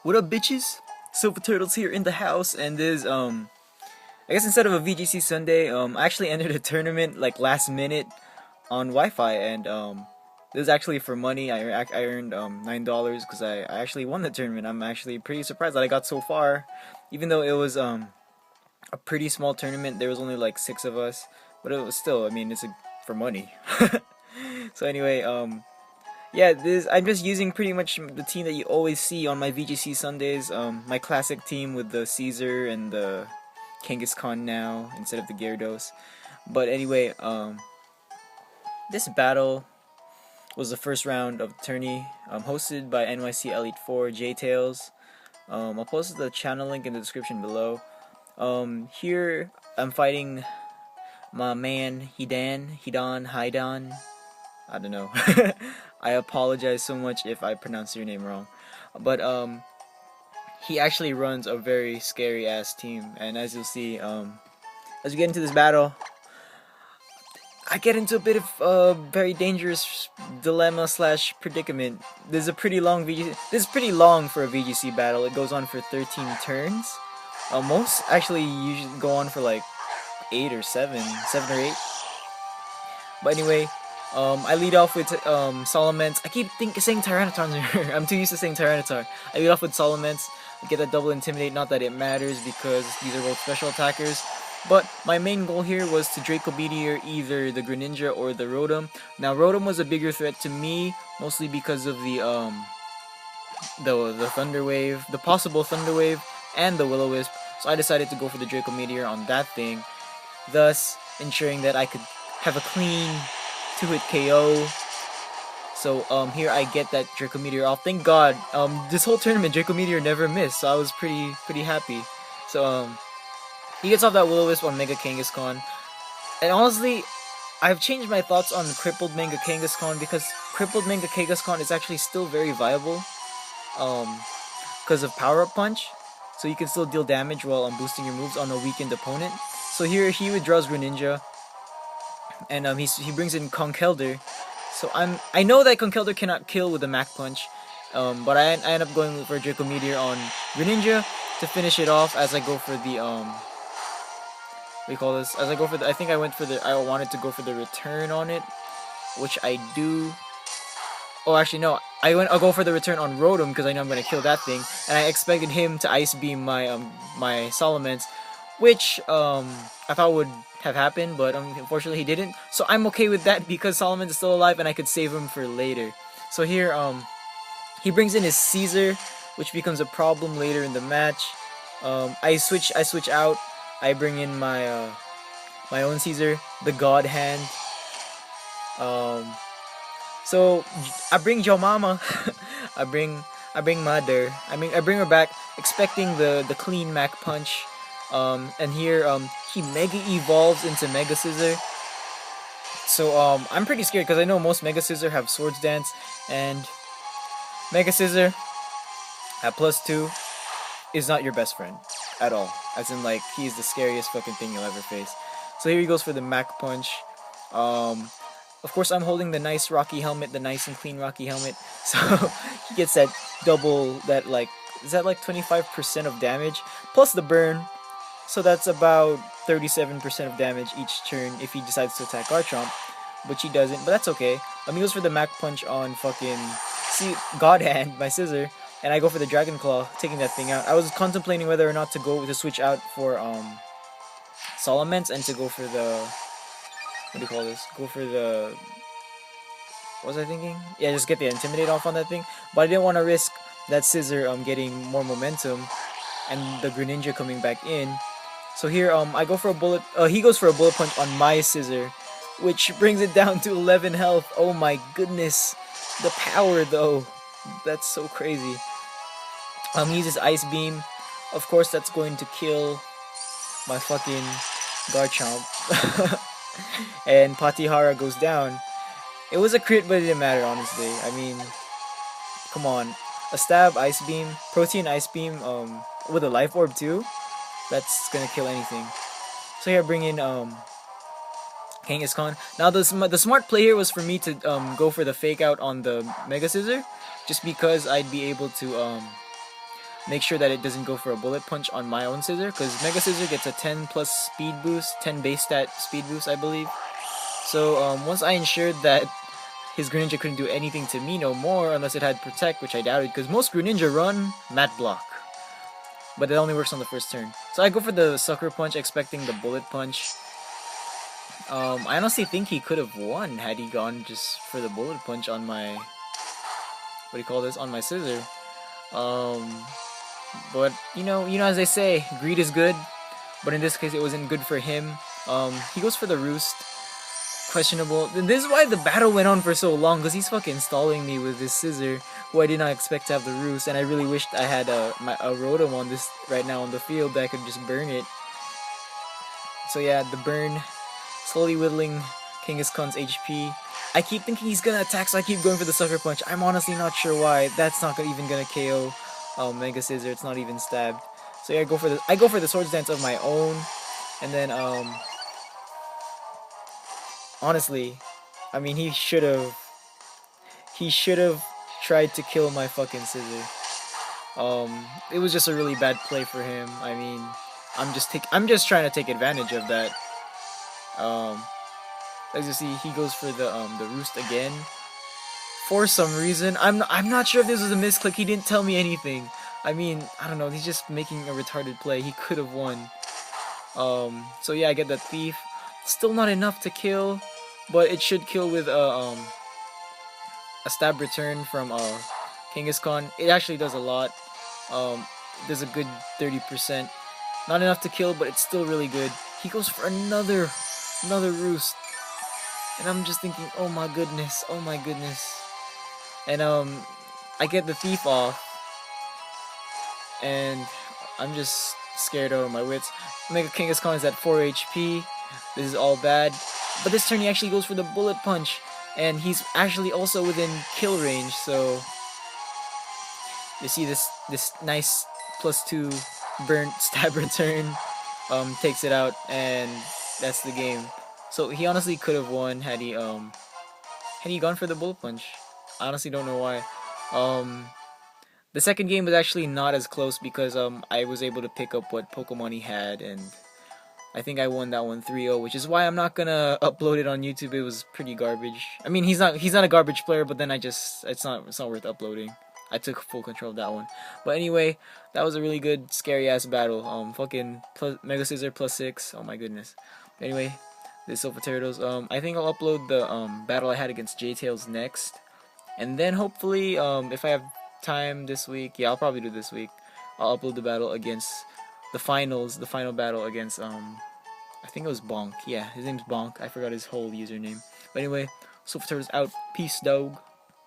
What up, bitches? Silver Turtles here in the house, and this I guess instead of a VGC Sunday, I actually entered a tournament like last minute on Wi-Fi, and this is actually for money. I earned $9 because I actually won the tournament. I'm actually pretty surprised that I got so far, even though it was a pretty small tournament. There was only like 6 of us, but it was still, I mean, for money. So anyway, yeah, I'm just using pretty much the team that you always see on my VGC Sundays. My classic team with the Caesar and the Kangaskhan now instead of the Gyarados. But anyway, this battle was the first round of Tourney, hosted by NYC Elite 4 J-Tails. I'll post the channel link in the description below. Here I'm fighting my man Hidan. I don't know. I apologize so much if I pronounce your name wrong. But he actually runs a very scary ass team, and as you'll see, as we get into this battle, I get into a bit of a very dangerous dilemma / predicament. This is a pretty long VGC. This is pretty long for a VGC battle. It goes on for 13 turns. Most actually usually go on for like 8 or 7 or 8. But anyway, I lead off with Salamence. I keep saying Tyranitar. I'm too used to saying Tyranitar. I lead off with Salamence. I get that double Intimidate. Not that it matters because these are both special attackers. But my main goal here was to Draco Meteor either the Greninja or the Rotom. Now Rotom was a bigger threat to me, mostly because of the Thunder Wave, the possible Thunder Wave, and the Will-O-Wisp. So I decided to go for the Draco Meteor on that thing, thus ensuring that I could have a clean 2-hit KO. So here I get that Draco Meteor off. Thank God. This whole tournament Draco Meteor never missed, so I was pretty happy. So he gets off that Will-O-Wisp on Mega Kangaskhan. And honestly, I've changed my thoughts on crippled Mega Kangaskhan because crippled Mega Kangaskhan is actually still very viable. Because of Power Up Punch. So you can still deal damage while boosting your moves on a weakened opponent. So here he withdraws Greninja, and he brings in Conkeldurr. So I know that Conkeldurr cannot kill with the Mach Punch, but I end up going for Draco Meteor on Greninja to finish it off as I go for the what do you call this? As I go for the, I wanted to go for the return on it, which I do. Oh, actually no, I'll go for the return on Rotom because I know I'm gonna kill that thing, and I expected him to Ice Beam my my Salamence, which I thought would have happened, but unfortunately he didn't. So I'm okay with that because Salamence is still alive and I could save him for later. So here he brings in his Caesar, which becomes a problem later in the match. I switch out. I bring in my my own Caesar, the God Hand. So I bring Jo Mama. I bring Mother. I bring her back, expecting the clean Mach Punch. And here he Mega Evolves into Mega Scissor. So I'm pretty scared because I know most Mega Scissor have Swords Dance, and Mega Scissor at +2 is not your best friend at all. As in, like, he's the scariest fucking thing you'll ever face. So here he goes for the Mach Punch. Of course, I'm holding the nice Rocky Helmet, the nice and clean Rocky Helmet. So he gets that double, that like, is that like 25% of damage plus the burn? So that's about 37% of damage each turn if he decides to attack Garchomp, which he doesn't, but that's okay. He goes for the Mach Punch on fucking God Hand, my Scissor, and I go for the Dragon Claw, taking that thing out. I was contemplating whether or not to switch out for Salamence and to go for the, what do you call this? Go for the, what was I thinking? Yeah, just get the Intimidate off on that thing, but I didn't want to risk that Scissor getting more momentum and the Greninja coming back in. So here I go for a bullet. He goes for a Bullet Punch on my Scissor, which brings it down to 11 health. Oh my goodness, the power though, that's so crazy. He uses Ice Beam. Of course, that's going to kill my fucking Garchomp. And Patihara goes down. It was a crit, but it didn't matter, honestly. I mean, come on, a stab, Ice Beam, Protein Ice Beam, with a Life Orb too. That's gonna kill anything. So here I bring in Kangaskhan. Now the smart play here was for me to go for the fake out on the Mega Scissor, just because I'd be able to make sure that it doesn't go for a bullet punch on my own scissor, because Mega Scissor gets a 10 plus speed boost, 10 base stat speed boost, I believe. So once I ensured that his Greninja couldn't do anything to me no more unless it had Protect, which I doubted, because most Greninja run Mat Block, but it only works on the first turn. So I go for the Sucker Punch, expecting the Bullet Punch. I honestly think he could have won had he gone just for the Bullet Punch on my, what do you call this, on my scissor. But you know as they say, greed is good, but in this case it wasn't good for him. He goes for the Roost. Questionable. This is why the battle went on for so long, because he's fucking stalling me with this scissor, who I did not expect to have the Roost, and I really wished I had a Rotom on this right now on the field that I could just burn it. So yeah, the burn, slowly whittling Kangaskhan's HP. I keep thinking he's gonna attack, so I keep going for the Sucker Punch. I'm honestly not sure why. That's not even gonna KO Mega Scissor. It's not even stabbed. So yeah, I go for the Swords Dance of my own, and then honestly, I mean, he should have tried to kill my fucking scissor. It was just a really bad play for him. I mean, I'm just trying to take advantage of that. As you see, he goes for the Roost again. For some reason, I'm not sure if this was a misclick. He didn't tell me anything. I mean, I don't know. He's just making a retarded play. He could have won. So yeah, I get the Thief. Still not enough to kill, but it should kill with a stab return from Kangaskhan. It actually does a lot. Does a good 30%. Not enough to kill, but it's still really good. He goes for another Roost, and I'm just thinking, oh my goodness. And I get the Thief off, and I'm just scared out of my wits. Mega Kangaskhan is at 4 HP. This is all bad. But this turn he actually goes for the Bullet Punch, and he's actually also within kill range, so you see this nice +2 burnt stab return takes it out, and that's the game. So he honestly could have won had he gone for the Bullet Punch. I honestly don't know why. The second game was actually not as close because I was able to pick up what Pokemon he had, and I think I won that one 3-0, which is why I'm not gonna upload it on YouTube. It was pretty garbage. I mean, he's not a garbage player, but then it's not worth uploading. I took full control of that one. But anyway, that was a really good scary ass battle. Fucking Mega Scissor +6. Oh my goodness. Anyway, this Sofasquirtles. I think I'll upload the battle I had against J-Tails next, and then hopefully if I have time this week, yeah, I'll probably do this week. I'll upload the battle against the final battle against I think it was Bonk. Yeah, his name's Bonk. I forgot his whole username. But anyway, Sofasquirtles out. Peace, dog.